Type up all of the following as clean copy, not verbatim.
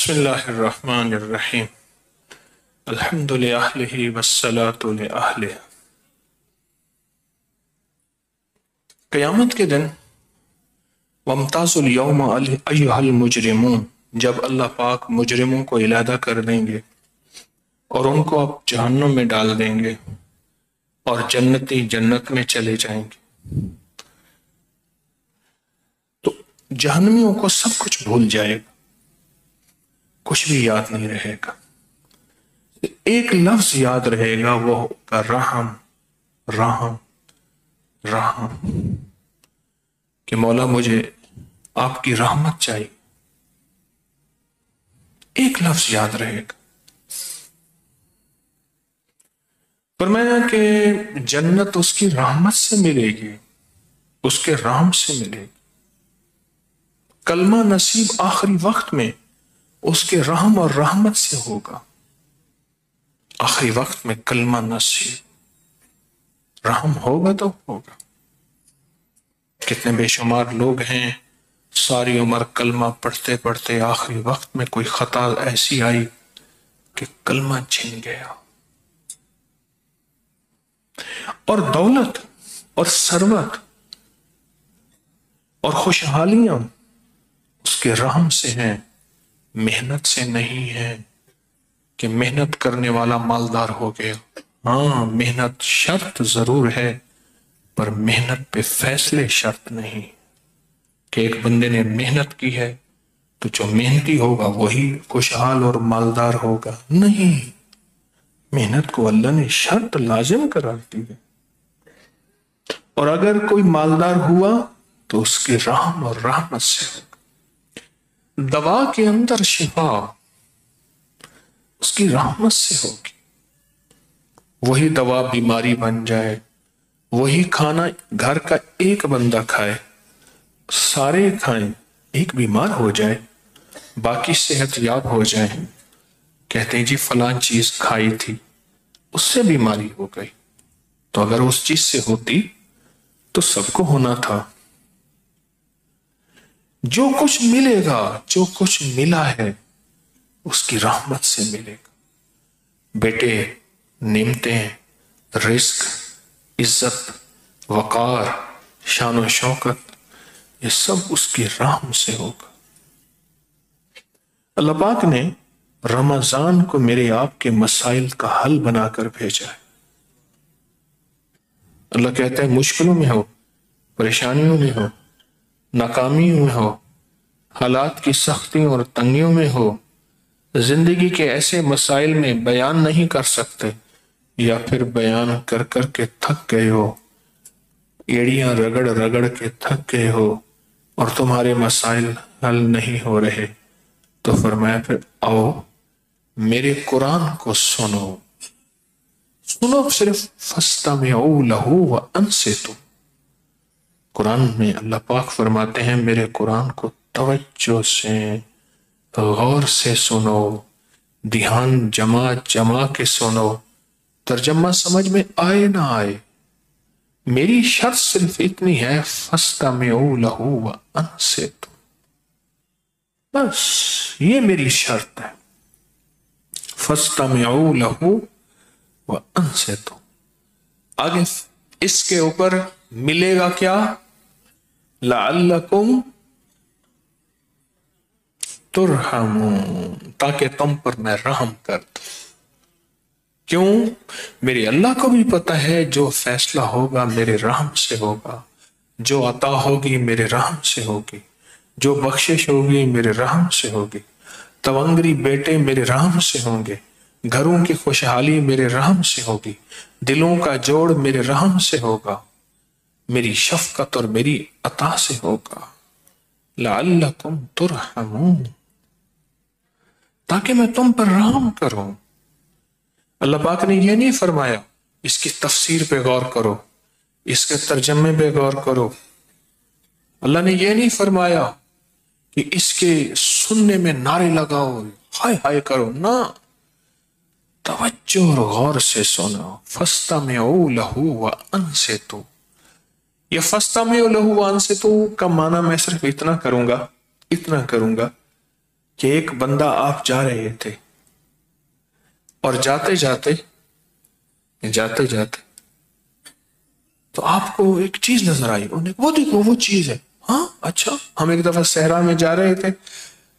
بسم اللہ الرحمن الرحیم الحمد للہ والصلاة لأہلہ۔ قیامت کے دن وامتازوا اليوم ایھا المجرمون، جب اللہ پاک مجرموں کو علیحدہ کر دیں گے اور ان کو اب جہنم میں ڈال دیں گے اور جنتی جنت میں چلے جائیں گے، تو جہنمیوں کو سب کچھ بھول جائے گا، کچھ بھی یاد نہیں رہے گا۔ ایک لفظ یاد رہے گا، وہ ہوگا رحم رحم رحم، کہ مولا مجھے آپ کی رحمت چاہیے۔ ایک لفظ یاد رہے گا۔ فرمایا کہ جنت اس کی رحمت سے ملے گی، اس کے رحم سے ملے گی۔ کلمہ نصیب آخری وقت میں اس کے رحم اور رحمت سے ہوگا۔ آخری وقت میں کلمہ نصیب رحم ہوگا تو ہوگا۔ کتنے بے شمار لوگ ہیں ساری عمر کلمہ پڑھتے پڑھتے آخری وقت میں کوئی خطا ایسی آئی کہ کلمہ چھن گیا، اور دولت اور ثروت اور خوشحالیاں اس کے رحم سے ہیں، محنت سے نہیں ہے کہ محنت کرنے والا مالدار ہو گیا۔ ہاں، محنت شرط ضرور ہے، پر محنت پہ فیصلے شرط نہیں کہ ایک بندے نے محنت کی ہے تو جو محنتی ہوگا وہی خوشحال اور مالدار ہوگا۔ نہیں، محنت کو اللہ نے شرط لازم قرار دی ہے، اور اگر کوئی مالدار ہوا تو اس کے رحم اور رحمت سے ہوگا۔ دوا کے اندر شفا اس کی رحمت سے ہوگی۔ وہی دوا بیماری بن جائے، وہی کھانا گھر کا ایک بندہ کھائے، سارے کھائیں، ایک بیمار ہو جائے، باقی صحت یاب ہو جائے، کہتے ہیں جی فلاں چیز کھائی تھی اس سے بیماری ہو گئی، تو اگر اس چیز سے ہوتی تو سب کو ہونا تھا۔ جو کچھ ملے گا، جو کچھ ملا ہے اس کی رحمت سے ملے گا۔ بیٹے، نعمتیں، رزق، عزت، وقار، شان و شوکت، یہ سب اس کی رحم سے ہوگا۔ اللہ پاک نے رمضان کو میرے آپ کے مسائل کا حل بنا کر بھیجا ہے۔ اللہ کہتا ہے مشکلوں میں ہو، پریشانیوں میں ہو، ناکامیوں میں ہو، حالات کی سختیوں اور تنگیوں میں ہو، زندگی کے ایسے مسائل میں بیان نہیں کر سکتے، یا پھر بیان کر کر کے تھک گئے ہو، ایڑیاں رگڑ رگڑ کے تھک گئے ہو اور تمہارے مسائل حل نہیں ہو رہے، تو فرمایا پھر آؤ میرے قرآن کو سنو۔ سنو صرف فَاسْتَمِعُوا لَهُ وَأَنصِتُوا۔ قرآن میں اللہ پاک فرماتے ہیں میرے قرآن کو توجہ سے، غور سے سنو، دھیان جما کے سنو، ترجمہ سمجھ میں آئے نہ آئے، میری شرط صرف اتنی ہے فَاسْتَمِعُوا لَهُ وَأَنصِتُوا، بس یہ میری شرط ہے، فَاسْتَمِعُوا لَهُ وَأَنصِتُوا۔ آگے اس کے اوپر ملے گا کیا؟ لَعَلَّكُمْ تُرْحَمُونَ، تاکہ تم پر میں رحم کر دوں۔ کیوں؟ میرے اللہ کو بھی پتہ ہے جو فیصلہ ہوگا میرے رحم سے ہوگا، جو عطا ہوگی میرے رحم سے ہوگی، جو بخشش ہوگی میرے رحم سے ہوگی، تونگری بیٹے میرے رحم سے ہوں گے، گھروں کی خوشحالی میرے رحم سے ہوگی، دلوں کا جوڑ میرے رحم سے ہوگا، میری شفقت اور میری عطا سے ہوگا۔ لَعَلَّكُمْ تُرْحَمُونَ، تاکہ میں تم پر رحم کروں۔ اللہ پاک نے یہ نہیں فرمایا اس کی تفسیر پہ غور کرو، اس کے ترجمے پہ غور کرو، اللہ نے یہ نہیں فرمایا کہ اس کے سننے میں نعرے لگاؤ، ہائے ہائے کرو، نہ، توجہ اور غور سے سنو۔ فَاسْتَمِعُوا لَهُ وَأَنصِتُوا، یہ فَاسْتَمِعُوا لَهُ وَأَنصِتُوا کا معنی میں صرف اتنا کروں گا کہ ایک بندہ آپ جا رہے تھے اور جاتے جاتے تو آپ کو ایک چیز نظر آئی، انہیں وہ دیکھو وہ چیز ہے. ہاں اچھا. ہم ایک دفعہ صحرا میں جا رہے تھے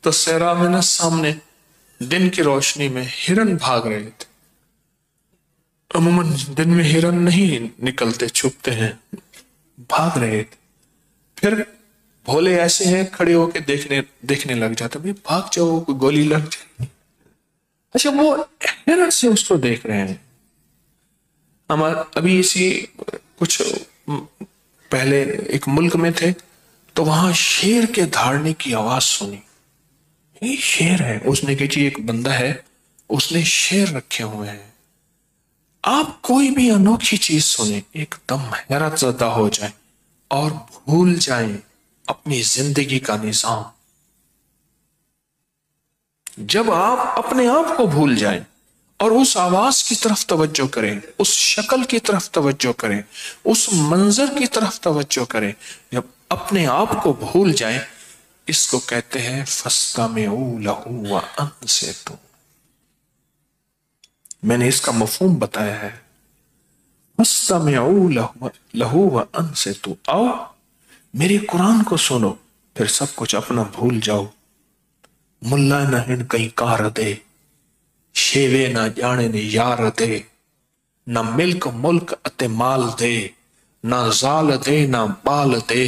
تو صحرا میں نا سامنے دن کی روشنی میں ہرن بھاگ رہے تھے. عموماً دن میں ہرن نہیں نکلتے، چھپتے ہیں، بھاگ رہے تھے. پھر بھولے ایسے ہیں کھڑے ہو کے دیکھنے لگ جاتے، بھائی بھاگ جاؤ کوئی گولی لگ جائے. اچھا وہ حیرت سے اس کو دیکھ رہے ہیں. ابھی اسی کچھ پہلے ایک ملک میں تھے تو وہاں شیر کے دھاڑنے کی آواز سنی. یہ شیر ہے. اس نے کہ جی ایک بندہ ہے اس نے شیر رکھے ہوئے ہیں. آپ کوئی بھی انوکھی چیز سنیں ایک دم حیرت زدہ ہو جائیں اور بھول جائیں اپنی زندگی کا نظام. جب آپ اپنے آپ کو بھول جائیں اور اس آواز کی طرف توجہ کریں، اس شکل کی طرف توجہ کریں، اس منظر کی طرف توجہ کریں، جب اپنے آپ کو بھول جائیں، اس کو کہتے ہیں فَاسْتَمِعُوا لَهُ وَأَنصِتُوا. میں نے اس کا مفہوم بتایا ہے. فَاسْتَمِعُوا لَهُ وَأَنصِتُوا. آؤ میرے قرآن کو سنو پھر سب کچھ اپنا بھول جاؤ. ملا نہ ہن کہیں کار دے، شیوے نہ جانے نے یار دے، نہ ملک ملک اتے مال دے، نہ زال دے نہ بال دے،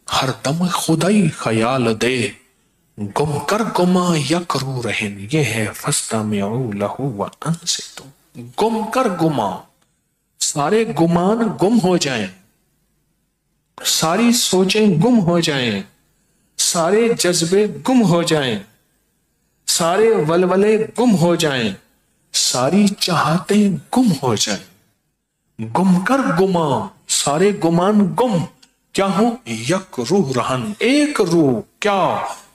ہر دم خدائی خیال دے، گم کر گما یک رو رہن. یہ ہے فَاسْتَمِعُوا لَهُ وَأَنصِتُوا. گم کر گما، سارے گمان گم ہو جائیں، ساری سوچیں گم ہو جائیں، سارے جذبے گم ہو جائیں، سارے ولولے گم ہو جائیں، ساری چاہتیں گم ہو جائیں. گم کر گما، سارے گمان گم کیا ہوں، یک روح رہن، ایک روح کیا،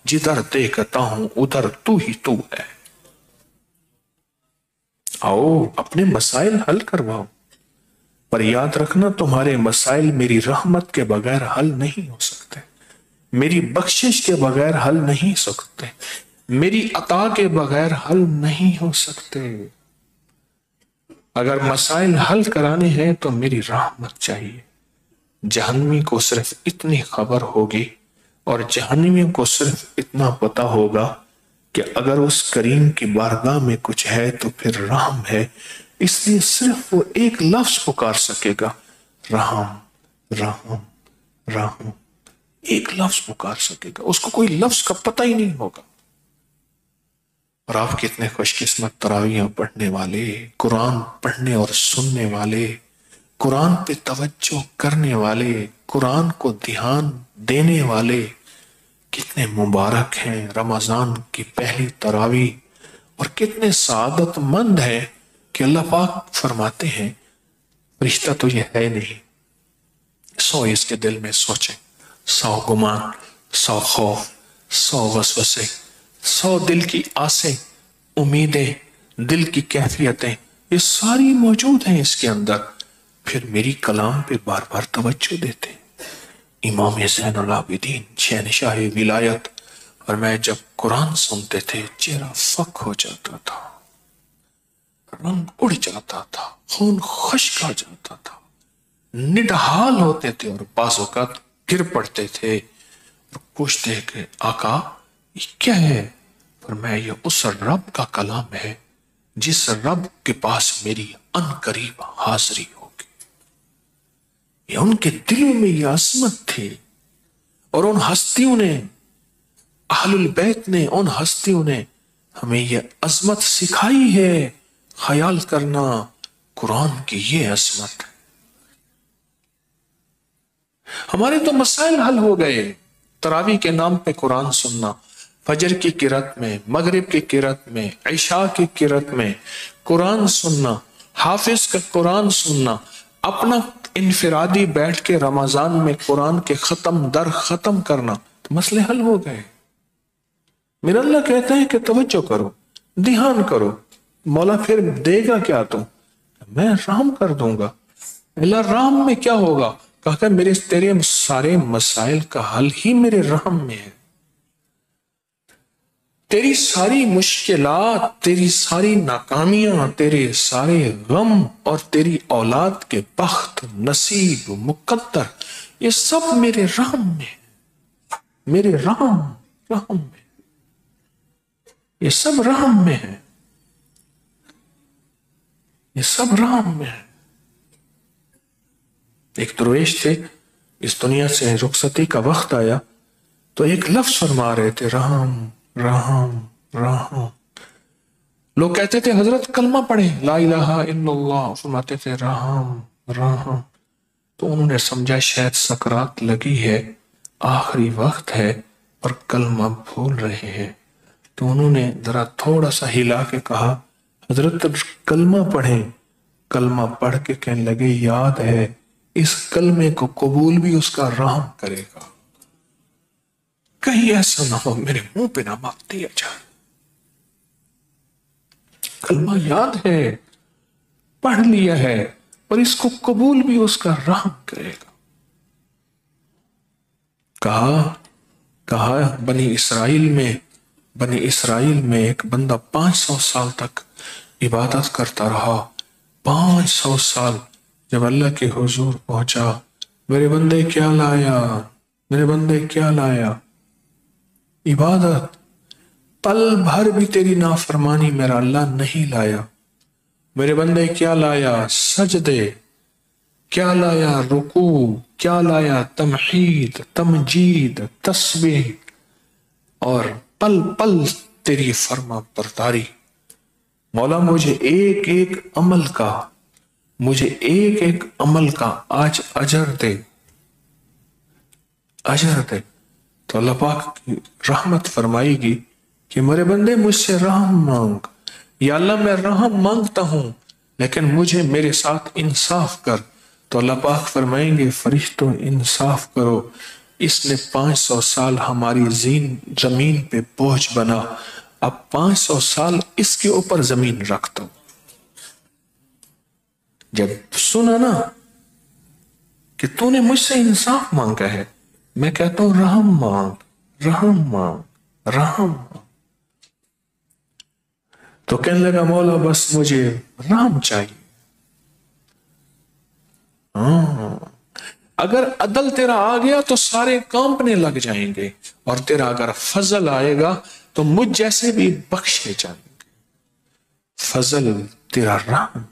جدھر دیکھتا ہوں ادھر تو ہی تو ہے. آؤ اپنے مسائل حل کرواؤ، پر یاد رکھنا تمہارے مسائل میری رحمت کے بغیر حل نہیں ہو سکتے، میری بخشش کے بغیر حل نہیں سکتے، میری عطا کے بغیر حل نہیں ہو سکتے. اگر مسائل حل کرانے ہیں تو میری رحمت چاہیے. جہنمی کو صرف اتنی خبر ہوگی اور جہنمیوں کو صرف اتنا پتا ہوگا کہ اگر اس کریم کی بارگاہ میں کچھ ہے تو پھر رحم ہے. اس لیے صرف وہ ایک لفظ پکار سکے گا، رحم رحم رحم. ایک لفظ پکار سکے گا، اس کو کوئی لفظ کا پتہ ہی نہیں ہوگا. اور آپ کتنے خوش قسمت تراویحاں پڑھنے والے، قرآن پڑھنے اور سننے والے، قرآن پہ توجہ کرنے والے، قرآن کو دھیان دینے والے کتنے مبارک ہیں. رمضان کی پہلی تراویح اور کتنے سعادت مند ہیں کہ اللہ پاک فرماتے ہیں رشتہ تو یہ ہے نہیں. 100 اس کے دل میں سوچیں، 100 گمان، 100 خوف، 100 وسوسے، 100 دل کی آسیں، امیدیں، دل کی کیفیتیں، یہ ساری موجود ہیں اس کے اندر. پھر میری کلام پہ بار بار توجہ دیتے ہیں. امام زین العابدین شہنشاہ ولایت، اور میں جب قرآن سنتے تھے چہرہ فک ہو جاتا تھا، رنگ اڑ جاتا تھا، خون خشک آ جاتا تھا، نڈھال ہوتے تھے اور بعض اوقات گر پڑتے تھے اور پوچھتے کہ آقا یہ کیا ہے؟ فرمایا یہ اس رب کا کلام ہے جس رب کے پاس میری ان قریب حاضری ہوگی. یہ ان کے دلوں میں یہ عظمت تھی، اور ان ہستیوں نے، اہل البیت نے، ان ہستیوں نے ہمیں یہ عظمت سکھائی ہے. خیال کرنا قرآن کی یہ عظمت ہے. ہمارے تو مسائل حل ہو گئے. تراویح کے نام پہ قرآن سننا، فجر کی قرات میں، مغرب کی قرات میں، عشاء کی قرات میں قرآن سننا، حافظ کا قرآن سننا، اپنا انفرادی بیٹھ کے رمضان میں قرآن کے ختم در ختم کرنا، تو مسئلے حل ہو گئے. میرا اللہ کہتا ہے کہ توجہ کرو، دھیان کرو. مولا پھر دے گا کیا؟ تم میں رحم کر دوں گا. اللہ رحم میں کیا ہوگا؟ کہا میرے تیرے سارے مسائل کا حل ہی میرے رحم میں ہے. تیری ساری مشکلات، تیری ساری ناکامیاں، تیرے سارے غم اور تیری اولاد کے بخت، نصیب، مقدر، یہ سب میرے رحم میں، میرے رحم میں، یہ سب رحم میں ہے، یہ سب رحم میں ہے۔ ایک درویش تھے، اس دنیا سے رخصتی کا وقت آیا تو ایک لفظ فرما رہے تھے، رحم رحم رحم۔ لوگ کہتے تھے حضرت کلمہ پڑھیں، لا الہ الا اللہ، فرماتے تھے رحم رحم۔ تو انہوں نے سمجھا شاید سکرات لگی ہے، آخری وقت ہے اور کلمہ بھول رہے ہیں، تو انہوں نے ذرا تھوڑا سا ہلا کے کہا حضرت کلمہ پڑھیں۔ کلمہ پڑھ کے کہنے لگے یاد ہے اس کلمے کو قبول بھی اس کا رحم کرے گا، کہیں ایسا نہ ہو میرے منہ پہ نہ مار دیا جائے۔ کلمہ یاد ہے، پڑھ لیا ہے، اور اس کو قبول بھی اس کا رحم کرے گا۔ کہا بنی اسرائیل میں ایک بندہ 500 سال تک عبادت کرتا رہا۔ 500 سال جب اللہ کے حضور پہنچا، میرے بندے کیا لایا، میرے بندے کیا لایا؟ عبادت۔ پل بھر بھی تیری نافرمانی میرا اللہ نہیں لایا۔ میرے بندے کیا لایا؟ سجدے۔ کیا لایا؟ رکوع۔ کیا لایا؟ تمحید، تمجید، تسبیح، اور پل پل تیری فرما برداری۔ مولا مجھے ایک ایک عمل کا آج اجر دے، اجر دے۔ تو اللہ پاک کی رحمت فرمائے گی کہ میرے بندے مجھ سے رحم مانگ، یا اللہ میں رحم مانگتا ہوں لیکن مجھے میرے ساتھ انصاف کر۔ تو اللہ پاک فرمائیں گے فرشتوں انصاف کرو، اس نے 500 سال ہماری زمین پہ بوجھ بنا، اب 500 سال اس کے اوپر زمین رکھ دو۔ جب سنا نا کہ تو نے مجھ سے انصاف مانگا ہے، میں کہتا ہوں رحم مانگ، رحم مانگ، رحم مانگ۔ تو کہنے لگا مولا بس مجھے رحم چاہیے۔ اگر عدل تیرا آ گیا تو سارے کانپنے لگ جائیں گے، اور تیرا اگر فضل آئے گا تو مجھ جیسے بھی بخشے جائیں گے۔ فضل تیرا رحم۔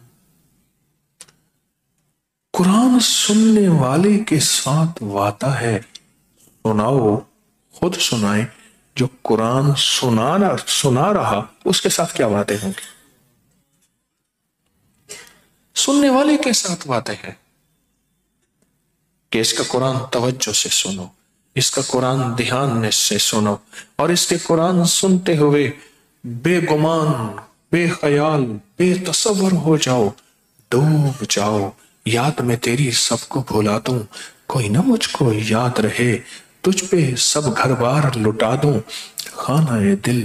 قرآن سننے والے کے ساتھ وعدہ ہے، سناؤ، خود سنائیں، جو قرآن سنا رہا اس کے ساتھ کیا وعدے ہوں گے؟ سننے والے کے ساتھ وعدے ہیں کہ اس کا قرآن توجہ سے سنو، اس کا قرآن دھیان سے سنو، اور اس کے قرآن سنتے ہوئے بے گمان، بے خیال، بے تصور ہو جاؤ، ڈوب جاؤ، یاد میں تیری سب کو بھلا دوں، کوئی نہ مجھ کو یاد رہے، تجھ پہ سب گھر بار لٹا دوں، خانہ دل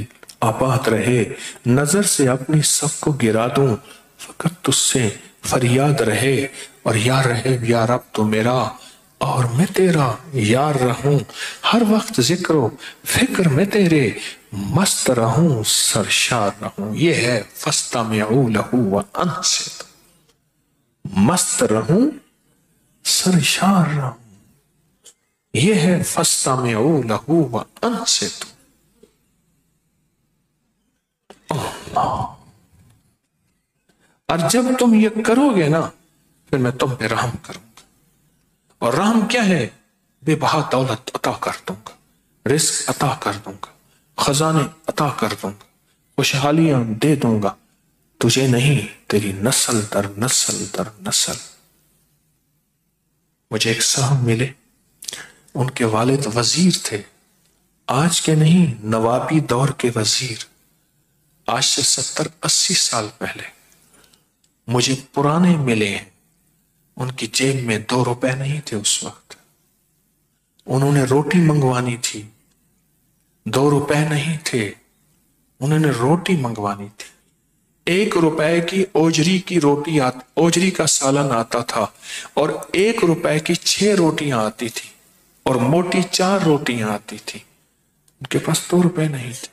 آباد رہے، نظر سے اپنی سب کو گرا دوں، فقط تجھ سے فریاد رہے، اور یار رہے یا رب تو میرا، اور میں تیرا یار رہوں، ہر وقت ذکر و فکر میں تیرے مست رہوں، سرشار رہوں۔ یہ ہے فَاسْتَمِعُوا لَهُ وَأَنصِتُوا، مست رہوں، سرشار رہوں، یہ ہے فَاسْتَمِعُوا لَهُ وَأَنصِتُوا۔ اللہ، اور جب تم یہ کرو گے نا پھر میں تم پہ رحم کروں گا، اور رحم کیا ہے؟ بے بہا دولت عطا کر دوں گا، رزق عطا کر دوں گا، خزانے عطا کر دوں گا، خوشحالیاں دے دوں گا، تجھے نہیں تیری نسل در نسل در نسل۔ مجھے ایک صاحب ملے، ان کے والد وزیر تھے، آج کے نہیں نوابی دور کے وزیر، آج سے 70-80 سال پہلے۔ مجھے پرانے ملے ہیں، ان کی جیب میں 2 روپے نہیں تھے اس وقت، انہوں نے روٹی منگوانی تھی، 2 روپے نہیں تھے، انہوں نے روٹی منگوانی تھی، 1 روپے کی اوجری کا سالن آتا تھا، اور 1 روپے کی 6 روٹیاں آتی تھی، اور موٹی 4 روٹیاں آتی تھی، ان کے پاس 2 روپے نہیں تھے۔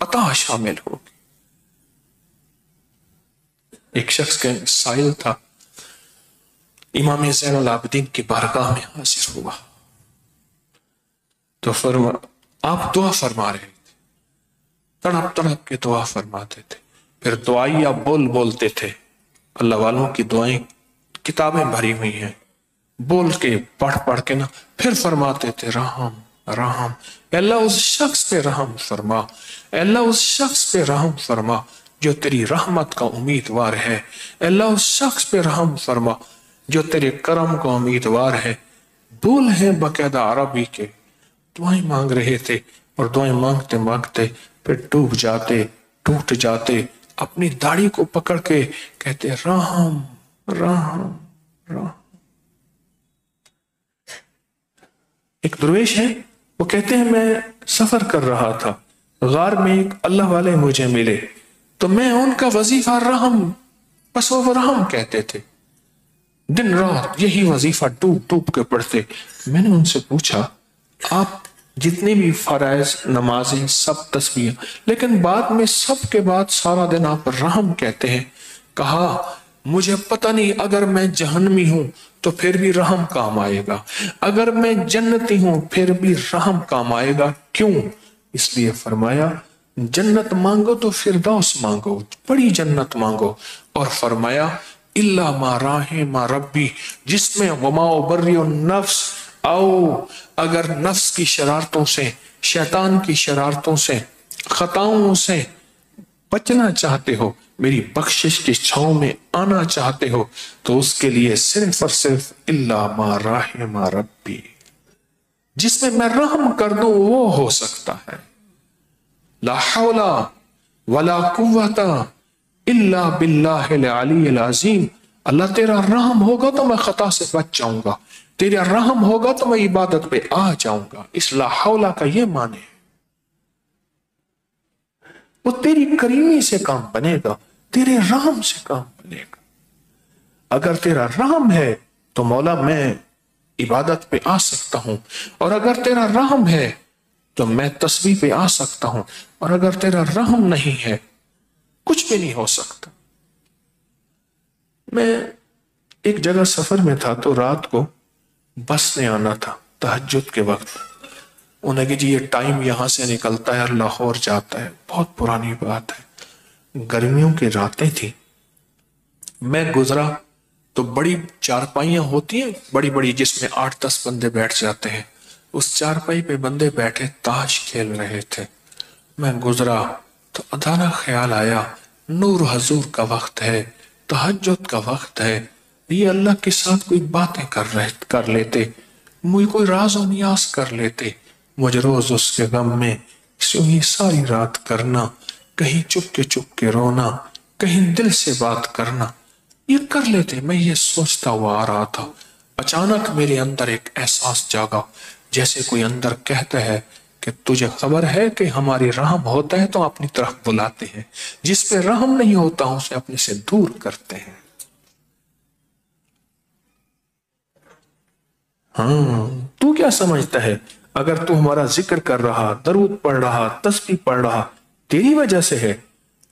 عطا شامل ہوگی. ایک شخص کا سائل تھا، امام زین العابدین کی بارگاہ میں حاضر ہوا تو آپ دعا فرما رہے تھے، تڑپ تڑپ کے دعا فرماتے تھے. پھر دعائیہ بول بولتے تھے. اللہ والوں کی دعائیں کتابیں بھری ہوئی ہیں، بول کے پڑھ پڑھ کے نا پھر فرماتے تھے رحم رحم. اے اللہ اس شخص پہ رحم فرما، اے اللہ اس شخص پہ رحم فرما جو تیری رحمت کا امیدوار ہے، اے اللہ اس شخص پہ رحم فرما جو تیرے کرم کا امیدوار ہے. بول ہیں باقاعدہ عربی کے، دعائیں مانگ رہے تھے اور دعائیں مانگتے مانگتے پھر ڈوب جاتے، ٹوٹ جاتے، اپنی داڑھی کو پکڑ کے کہتے رحم رحم رحم. ایک درویش ہے، وہ کہتے ہیں میں سفر کر رہا تھا، غار میں ایک اللہ والے مجھے ملے تو میں ان کا وظیفہ رحم، بس وہ رحم کہتے تھے، دن رات یہی وظیفہ ڈوب ڈوب کے پڑھتے. میں نے ان سے پوچھا آپ جتنے بھی فرائض نمازیں سب تسبیح، لیکن بعد میں سب کے بعد سارا دن آپ رحم کہتے ہیں. کہا مجھے پتہ نہیں، اگر میں جہنمی ہوں تو پھر بھی رحم کام آئے گا، اگر میں جنتی ہوں پھر بھی رحم کام آئے گا. کیوں؟ اس لیے فرمایا جنت مانگو تو فردوس مانگو، بڑی جنت مانگو، اور فرمایا الا ما رحم ربی، جس میں وما ابری النفس، او اگر نفس کی شرارتوں سے، شیطان کی شرارتوں سے، خطاؤں سے بچنا چاہتے ہو، میری بخشش کی چھاؤں میں آنا چاہتے ہو، تو اس کے لیے صرف اور صرف الا ما رحم ربی، جس میں رحم کر دوں وہ ہو سکتا ہے. لا حول ولا قوت الا باللہ العلی العظیم. اللہ تیرا رحم ہوگا تو میں خطا سے بچ جاؤں گا، تیرا رحم ہوگا تو میں عبادت پہ آ جاؤں گا. اس لا حول کا یہ معنی ہے وہ تیری کریمی سے کام بنے گا، تیرے رحم سے کام بنے گا. اگر تیرا رحم ہے تو مولا میں عبادت پہ آ سکتا ہوں، اور اگر تیرا رحم ہے تو میں تسبیح پہ آ سکتا ہوں، اور اگر تیرا رحم نہیں ہے کچھ بھی نہیں ہو سکتا. میں ایک جگہ سفر میں تھا تو رات کو بس نے آنا تھا تہجد کے وقت. انہیں کہ جی یہ ٹائم یہاں سے نکلتا ہے اور لاہور جاتا ہے. بہت پرانی بات ہے، گرمیوں کی راتیں تھی. میں گزرا تو بڑی چارپائیاں ہوتی ہیں بڑی بڑی، جس میں 8-10 بندے بیٹھ جاتے ہیں. اس چارپائی پہ بندے بیٹھے تاش کھیل رہے تھے. میں گزرا تو ادھارا خیال آیا نور حضور کا وقت ہے، تہجد کا وقت ہے، یہ اللہ کے ساتھ کوئی باتیں کر لیتے، مجھے کوئی راز و نیاز کر لیتے. مجھے روز اس کے غم میں یہ ساری رات کرنا، کہیں چپ کے رونا، کہیں دل سے بات کرنا، یہ کر لیتے. میں یہ سوچتا ہوا آ رہا تھا، اچانک میرے اندر ایک احساس جاگا، جیسے کوئی اندر کہتا ہے کہ تجھے خبر ہے کہ ہماری رحم ہوتا ہے تو اپنی طرف بلاتے ہیں، جس پہ رحم نہیں ہوتا اسے اپنے سے دور کرتے ہیں. ہاں تو کیا سمجھتا ہے اگر تو ہمارا ذکر کر رہا، درود پڑھ رہا، تسبیح پڑھ رہا، تیری وجہ سے ہے.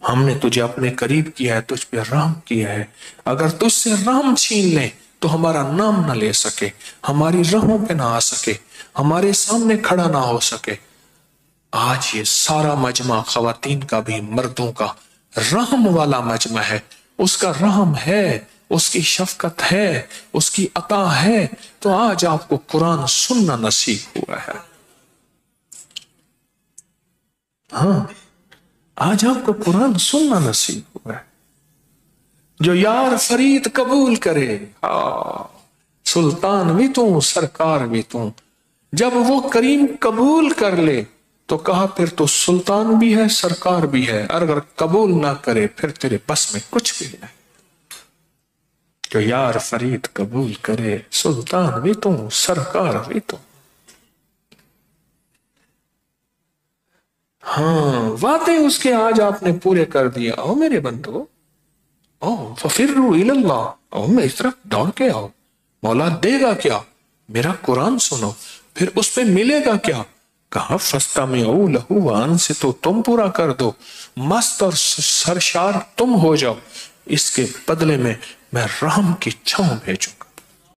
ہم نے تجھے اپنے قریب کیا ہے، تجھ پہ رحم کیا ہے. اگر تجھ سے رحم چھین لیں تو ہمارا نام نہ لے سکے، ہماری راہوں پہ نہ آ سکے، ہمارے سامنے کھڑا نہ ہو سکے. آج یہ سارا مجمع خواتین کا بھی مردوں کا رحم والا مجمع ہے. اس کا رحم ہے، اس کی شفقت ہے، اس کی عطا ہے، تو آج آپ کو قرآن سننا نصیب ہوا ہے. ہاں آج آپ کو قرآن سننا نصیب ہوا ہے. جو یار فرید قبول کرے، سلطان بھی تو سرکار بھی تو، جب وہ کریم قبول کر لے تو کہا پھر تو سلطان بھی ہے سرکار بھی ہے، اگر قبول نہ کرے پھر تیرے بس میں کچھ بھی نہیں. جو یار فرید قبول کرے، سلطان بھی تو سرکار بھی تو. ہاں وعدے اس کے آج آپ نے پورے کر دیا. او میرے بندو، او ففروا الی اللہ، او میں اس طرف دوڑ کے آؤ. مولا دے گا کیا؟ میرا قرآن سنو، پھر اس پہ ملے گا کیا؟ کہا فَاسْتَمِعُوا لَهُ وَأَنصِتُوا، تم پورا کر دو، مست اور سرشار تم ہو جاؤ، اس کے بدلے میں رحم کی چھاؤں بھیجوں گا۔